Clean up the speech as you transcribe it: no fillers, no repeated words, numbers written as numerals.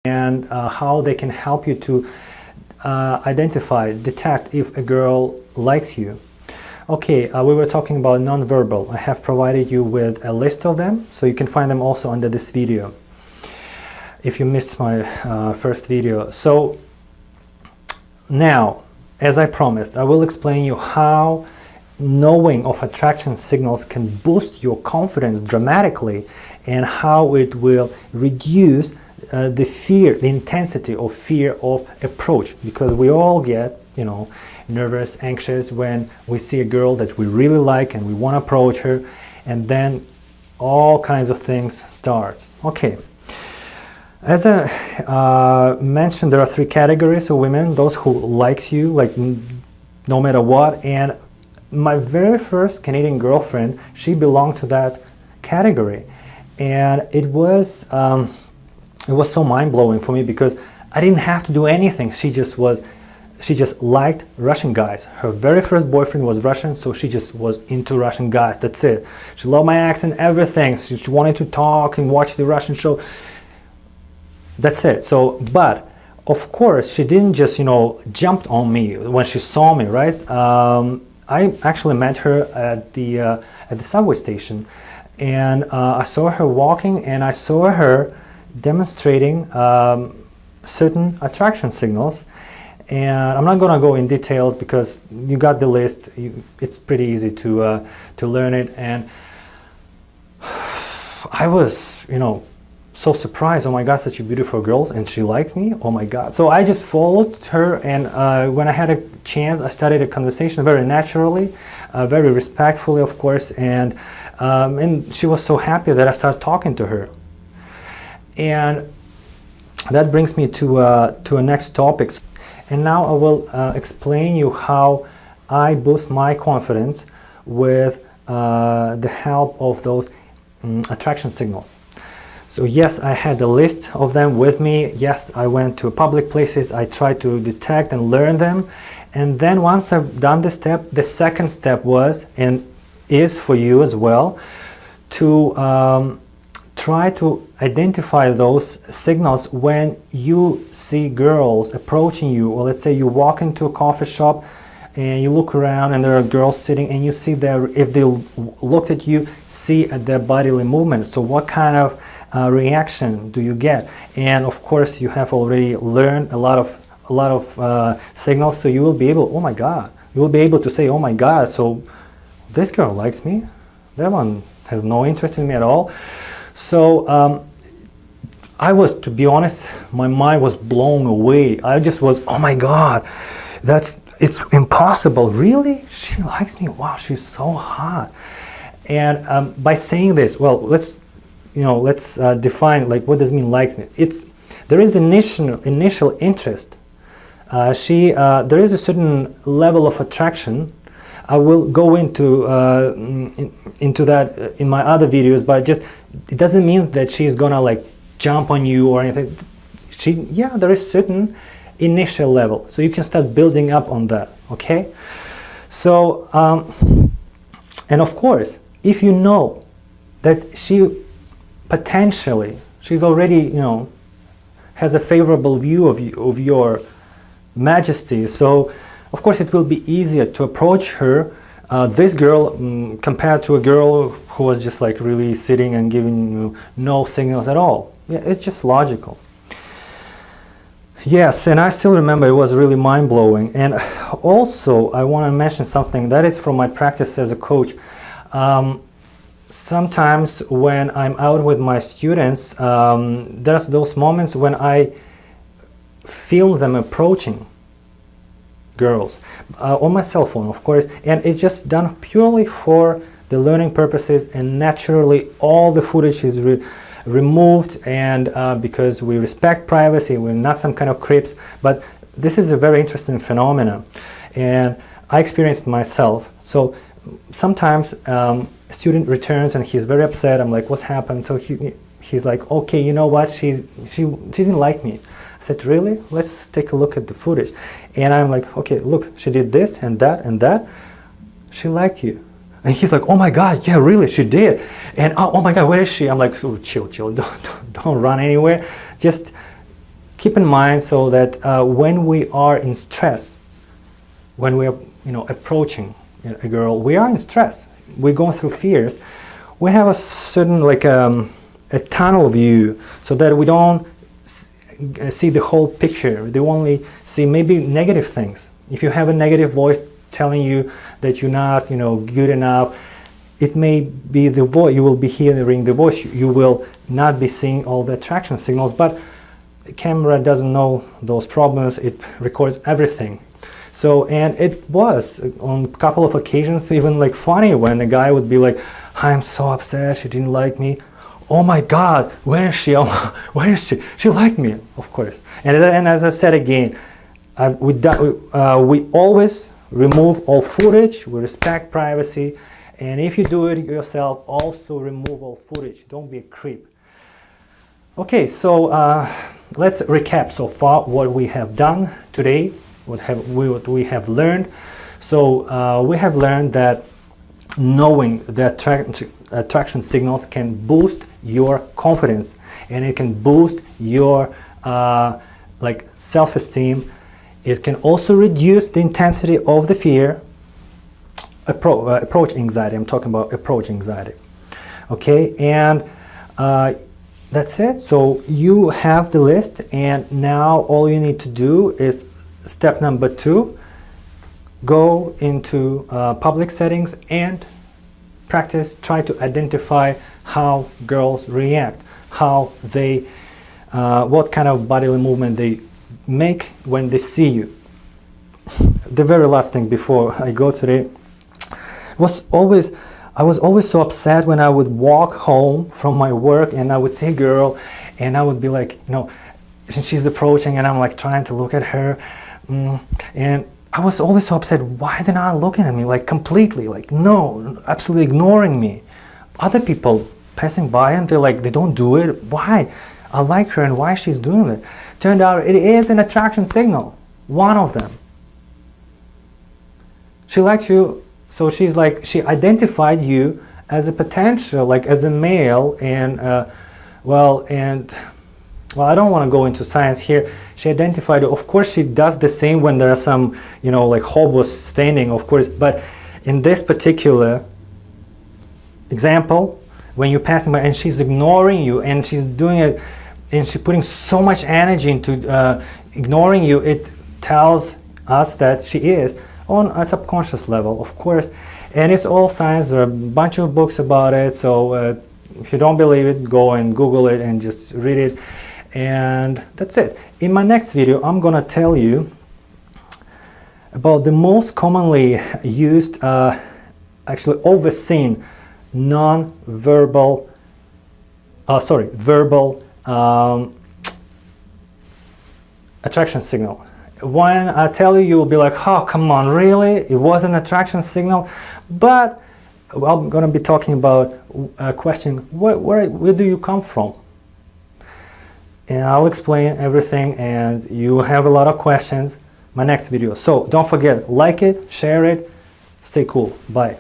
and how they can help you to detect if a girl likes you. Okay, we were talking about nonverbal. I have provided you with a list of them, so you can find them also under this video if you missed my first video. So now, as I promised, I will explain you how knowing of attraction signals can boost your confidence dramatically, and how it will reduce the fear, the intensity of fear of approach, because we all get, you know, nervous, anxious when we see a girl that we really like and we want to approach her, and then all kinds of things start. Okay, as I mentioned, there are three categories of women: those who likes you like no matter what. And my very first Canadian girlfriend, she belonged to that category, and it was so mind-blowing for me because I didn't have to do anything. She just liked Russian guys. Her very first boyfriend was Russian, so she just was into Russian guys. That's it. She loved my accent, everything. She wanted to talk and watch the Russian show. That's it. So, but of course, she didn't just, you know, jumped on me when she saw me, right? I actually met her at the subway station, and I saw her walking, and I saw her demonstrating certain attraction signals. And I'm not going to go in details because you got the list. It's pretty easy to learn it. And I was, you know, so surprised. Oh my God, such a beautiful girl, and she liked me. Oh my God. So I just followed her, and when I had a chance, I started a conversation very naturally, very respectfully, of course. And she was so happy that I started talking to her. And that brings me to a next topic. And now I will explain you how I boost my confidence with the help of those attraction signals. So yes, I had a list of them with me. Yes, I went to public places. I tried to detect and learn them. And then once I've done this step, the second step was, and is for you as well, to try to identify those signals when you see girls approaching you. Or let's say you walk into a coffee shop and you look around and there are girls sitting, and you see if they looked at you, see at their bodily movement. So what kind of reaction do you get? And of course, you have already learned a lot of signals, so you will be able, oh my God, you will be able to say, oh my God, so this girl likes me, that one has no interest in me at all. So I was, to be honest, my mind was blown away. I just was, oh my God, it's impossible. Really? She likes me? Wow, she's so hot. And by saying this, well, let's define, like, what does it mean likes me? There is initial interest. There is a certain level of attraction. I will go into that in my other videos, but just it doesn't mean that she's gonna like jump on you or anything. There is certain initial level, so you can start building up on that. Okay, so and of course, if you know that she's already, you know, has a favorable view of your majesty, so of course it will be easier to approach her, this girl, compared to a girl who was just like really sitting and giving you no signals at all. Yeah, it's just logical. Yes, and I still remember it was really mind-blowing. And also I want to mention something that is from my practice as a coach. Sometimes when I'm out with my students, there's those moments when I feel them approaching girls on my cell phone, of course, and it's just done purely for the learning purposes, and naturally all the footage is removed, and because we respect privacy, we're not some kind of creeps. But this is a very interesting phenomenon, and I experienced myself. So sometimes a student returns and he's very upset. I'm like, what's happened? So he's like, okay, you know what, she didn't like me. I said, really? Let's take a look at the footage. And I'm like, okay, look, she did this and that and that. She liked you. And he's like, oh my God, yeah, really, she did. And oh my God, where is she? I'm like, so chill, don't run anywhere. Just keep in mind so that when we are in stress, when we are approaching a girl, we are in stress, we're going through fears, we have a certain like a tunnel view, so that we don't see the whole picture. They only see maybe negative things. If you have a negative voice telling you that you're not good enough, it may be the voice, you will be hearing the voice, you will not be seeing all the attraction signals, but the camera doesn't know those problems, it records everything. So, and it was on a couple of occasions even like funny when a guy would be like, I'm so upset, she didn't like me. Oh my God, where is she? Where is she? She liked me, of course. And as I said again, we always remove all footage, we respect privacy, and if you do it yourself, also remove all footage. Don't be a creep. Okay, so let's recap so far what we have done today, what we have learned. So we have learned that knowing that attraction signals can boost your confidence, and it can boost your like self-esteem. It can also reduce the intensity of the fear. Approach anxiety. I'm talking about approach anxiety. Okay, and that's it. So you have the list, and now all you need to do is step number 2. Go into public settings and practice, try to identify how girls react, how they, what kind of bodily movement they make when they see you. The very last thing before I go today I was always so upset when I would walk home from my work and I would see a girl and I would be like, she's approaching and I'm like trying to look at her, and I was always so upset. Why they're not looking at me like completely, like no, absolutely ignoring me. Other people passing by and they're like, they don't do it. Why? I like her and why she's doing it. Turned out it is an attraction signal, one of them. She likes you, so she's like, she identified you as a potential, like as a male, and well, I don't want to go into science here. She identified, of course she does the same when there are some, like hobos standing, of course, but in this particular example, when you're passing by and she's ignoring you and she's doing it, and she's putting so much energy into ignoring you, it tells us that she is on a subconscious level, of course, and it's all science. There are a bunch of books about it, so if you don't believe it, go and Google it and just read it. And that's it. In my next video, I'm gonna tell you about the most commonly used, actually overseen non-verbal, verbal attraction signal. When I tell you, you'll be like, oh, come on, really? It was an attraction signal? But I'm gonna be talking about a question, where do you come from? And I'll explain everything, and you have a lot of questions my next video. So don't forget, like it, share it, stay cool. Bye.